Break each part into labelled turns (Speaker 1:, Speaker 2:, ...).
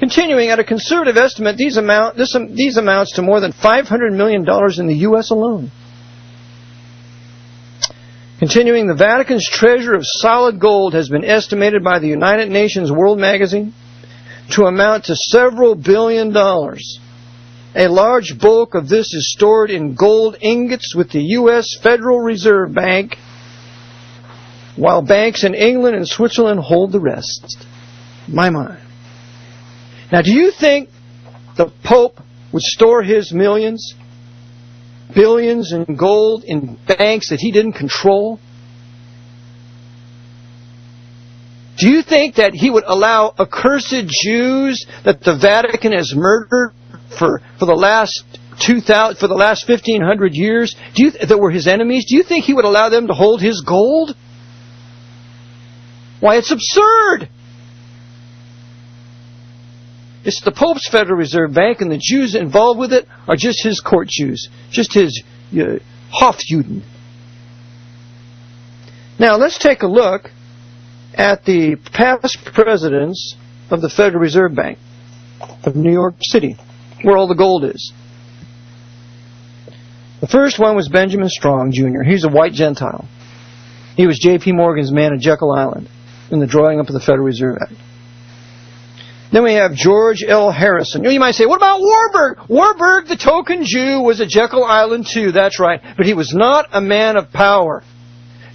Speaker 1: Continuing, at a conservative estimate, these amounts to more than $500 million in the U.S. alone. Continuing, the Vatican's treasure of solid gold has been estimated by the United Nations World Magazine to amount to several billion dollars. A large bulk of this is stored in gold ingots with the U.S. Federal Reserve Bank, while banks in England and Switzerland hold the rest. My. Now, do you think the Pope would store his millions, billions in gold in banks that he didn't control? Do you think that he would allow accursed Jews that the Vatican has murdered for the last 1,500 years, that were his enemies? Do you think he would allow them to hold his gold? Why, it's absurd. It's the Pope's Federal Reserve Bank, and the Jews involved with it are just his court Jews, just his Hofjuden. Now, let's take a look at the past presidents of the Federal Reserve Bank of New York City, where all the gold is. The first one was Benjamin Strong, Jr. He's a white Gentile. He was J.P. Morgan's man at Jekyll Island in the drawing up of the Federal Reserve Act. Then we have George L. Harrison. You might say, what about Warburg? Warburg, the token Jew, was at Jekyll Island too. That's right. But he was not a man of power.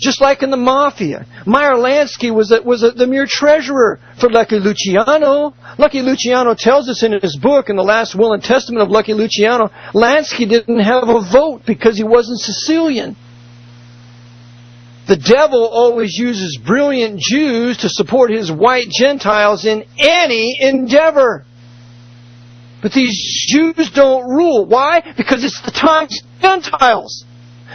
Speaker 1: Just like in the Mafia. Meyer Lansky was the mere treasurer for Lucky Luciano. Lucky Luciano tells us in his book, in the last will and testament of Lucky Luciano, Lansky didn't have a vote because he wasn't Sicilian. The devil always uses brilliant Jews to support his white Gentiles in any endeavor. But these Jews don't rule. Why? Because it's the times of Gentiles.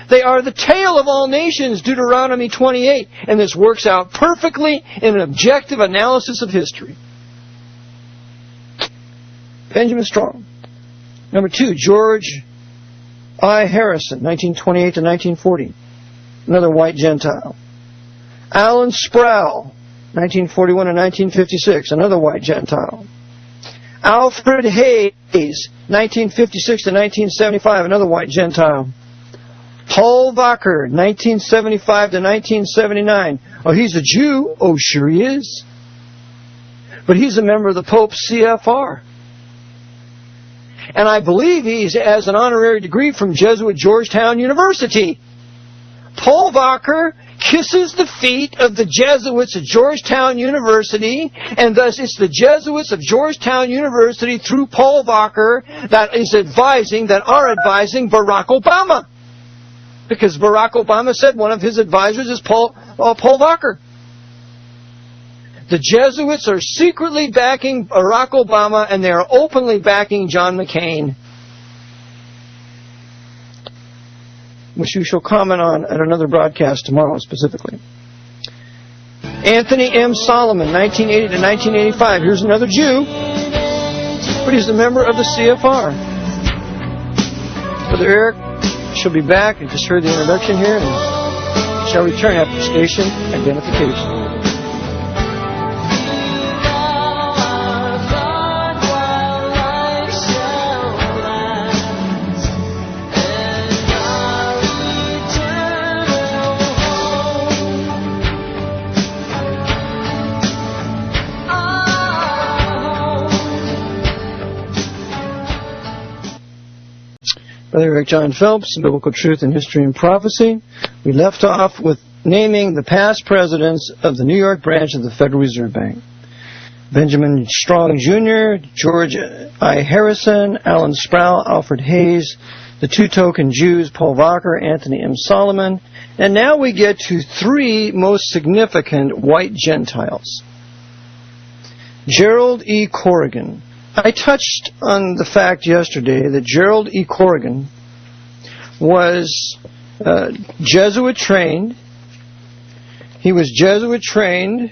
Speaker 1: They are the tail of all nations, Deuteronomy 28. And this works out perfectly in an objective analysis of history. Benjamin Strong. Number 2, George I. Harrison, 1928 to 1940. Another white Gentile. Alan Sproul, 1941 to 1956. Another white Gentile. Alfred Hayes, 1956 to 1975. Another white Gentile. Paul Wacker, 1975 to 1979. Oh, he's a Jew? Oh, sure he is. But he's a member of the Pope's CFR. And I believe he's has an honorary degree from Jesuit Georgetown University. Paul Wacker kisses the feet of the Jesuits at Georgetown University, and thus it's the Jesuits of Georgetown University through Paul Wacker that are advising Barack Obama. Because Barack Obama said one of his advisors is Paul Wacker. The Jesuits are secretly backing Barack Obama, and they are openly backing John McCain, which you shall comment on at another broadcast tomorrow specifically. Anthony M. Solomon, 1980 to 1985. Here's another Jew, but he's a member of the CFR. Brother Eric shall be back. I just heard the introduction here, and shall return after station identification. Brother Eric John Phelps, Biblical Truth in History and Prophecy. We left off with naming the past presidents of the New York branch of the Federal Reserve Bank. Benjamin Strong Jr., George I. Harrison, Alan Sproul, Alfred Hayes, the two token Jews, Paul Wacker, Anthony M. Solomon. And now we get to 3 most significant white Gentiles. Gerald E. Corrigan. I touched on the fact yesterday that Gerald E. Corrigan was Jesuit trained. He was Jesuit trained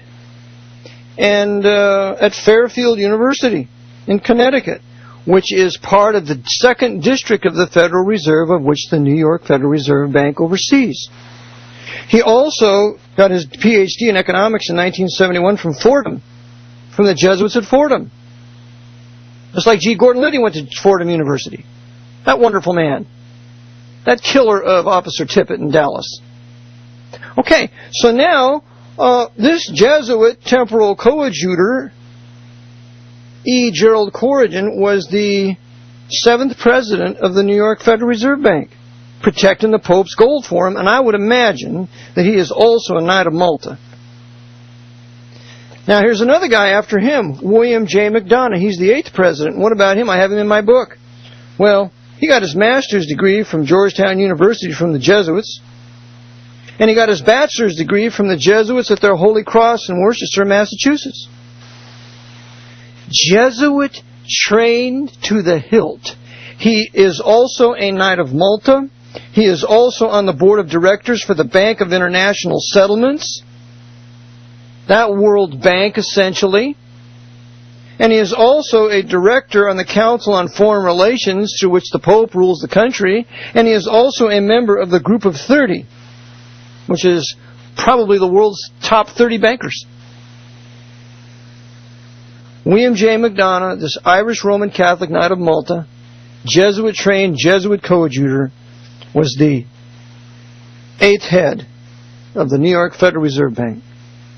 Speaker 1: and at Fairfield University in Connecticut, which is part of the 2nd District of the Federal Reserve, of which the New York Federal Reserve Bank oversees. He also got his Ph.D. in economics in 1971 from Fordham, from the Jesuits at Fordham. Just like G. Gordon Liddy went to Fordham University. That wonderful man. That killer of Officer Tippit in Dallas. Okay, so now, this Jesuit temporal coadjutor, E. Gerald Corrigan, was the 7th president of the New York Federal Reserve Bank, protecting the Pope's gold for him, and I would imagine that he is also a Knight of Malta. Now, here's another guy after him, William J. McDonough. He's the 8th president. What about him? I have him in my book. Well, he got his master's degree from Georgetown University from the Jesuits, and he got his bachelor's degree from the Jesuits at their Holy Cross in Worcester, Massachusetts. Jesuit trained to the hilt. He is also a Knight of Malta. He is also on the board of directors for the Bank of International Settlements, that World Bank essentially. And he is also a director on the Council on Foreign Relations, through which the Pope rules the country. And he is also a member of the Group of 30, which is probably the world's top 30 bankers. William J. McDonough, this Irish Roman Catholic Knight of Malta, Jesuit-trained, Jesuit coadjutor, was the 8th head of the New York Federal Reserve Bank,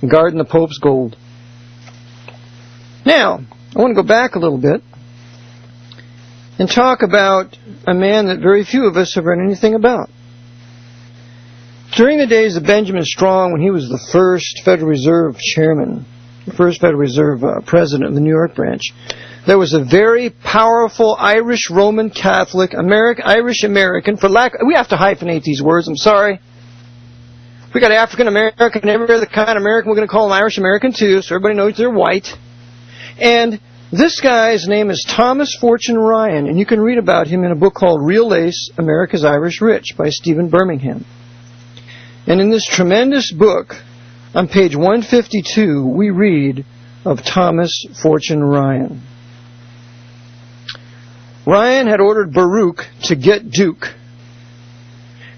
Speaker 1: guarding the Pope's gold. Now, I want to go back a little bit and talk about a man that very few of us have read anything about. During the days of Benjamin Strong, when he was the first Federal Reserve chairman, the first Federal Reserve president of the New York branch, there was a very powerful Irish Roman Catholic, Irish American, we have to hyphenate these words, I'm sorry. We got African American, every other kind of American, we're going to call them Irish American too, so everybody knows they're white. And this guy's name is Thomas Fortune Ryan, and you can read about him in a book called Real Lace, America's Irish Rich by Stephen Birmingham. And in this tremendous book, on page 152, we read of Thomas Fortune Ryan. Ryan had ordered Baruch to get Duke,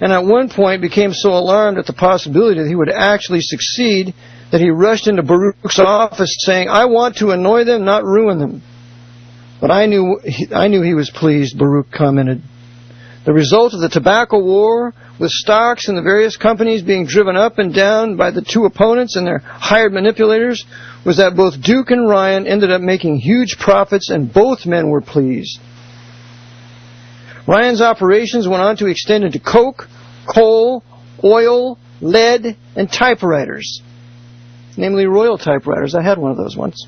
Speaker 1: and at one point became so alarmed at the possibility that he would actually succeed that he rushed into Baruch's office saying, "I want to annoy them, not ruin them." But I knew he was pleased, Baruch commented. The result of the tobacco war, with stocks in the various companies being driven up and down by the two opponents and their hired manipulators, was that both Duke and Ryan ended up making huge profits, and both men were pleased. Ryan's operations went on to extend into coke, coal, oil, lead, and typewriters, namely Royal typewriters. I had one of those once.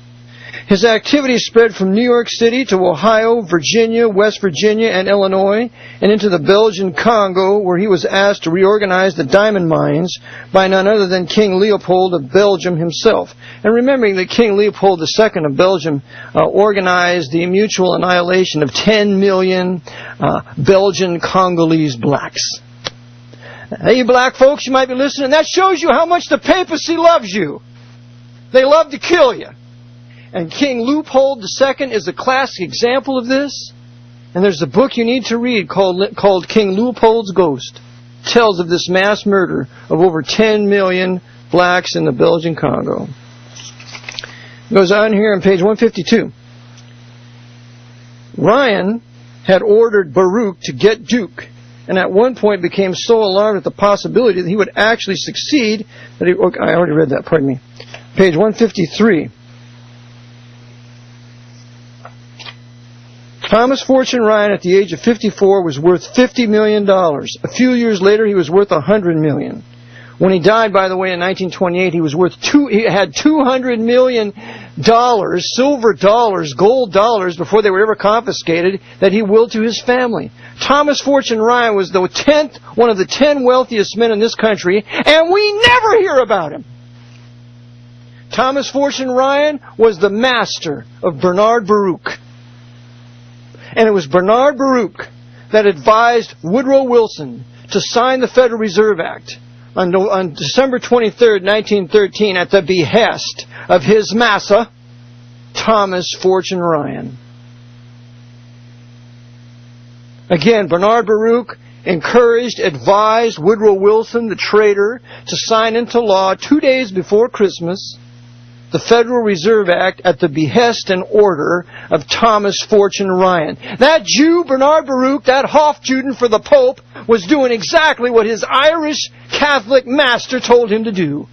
Speaker 1: His activities spread from New York City to Ohio, Virginia, West Virginia, and Illinois, and into the Belgian Congo, where he was asked to reorganize the diamond mines by none other than King Leopold of Belgium himself. And remembering that King Leopold II of Belgium organized the mutual annihilation of 10 million Belgian Congolese blacks. Hey, you black folks, you might be listening. That shows you how much the papacy loves you. They love to kill you. And King Leopold II is a classic example of this. And there's a book you need to read called King Leopold's Ghost. It tells of this mass murder of over 10 million blacks in the Belgian Congo. It goes on here on page 152. Ryan had ordered Baruch to get Duke, and at one point became so alarmed at the possibility that he would actually succeed that he... Okay, I already read that, pardon me. Page 153. Thomas Fortune Ryan, at the age of 54, was worth $50 million. A few years later, he was worth $100 million. When he died, by the way, in 1928, he had $200 million, silver dollars, gold dollars, before they were ever confiscated, that he willed to his family. Thomas Fortune Ryan was one of the 10 wealthiest men in this country, and we never hear about him. Thomas Fortune Ryan was the master of Bernard Baruch. And it was Bernard Baruch that advised Woodrow Wilson to sign the Federal Reserve Act on December 23rd, 1913, at the behest of his massa, Thomas Fortune Ryan. Again, Bernard Baruch encouraged, advised Woodrow Wilson, the traitor, to sign into law 2 days before Christmas the Federal Reserve Act at the behest and order of Thomas Fortune Ryan. That Jew, Bernard Baruch, that Hofjuden for the Pope, was doing exactly what his Irish Catholic master told him to do.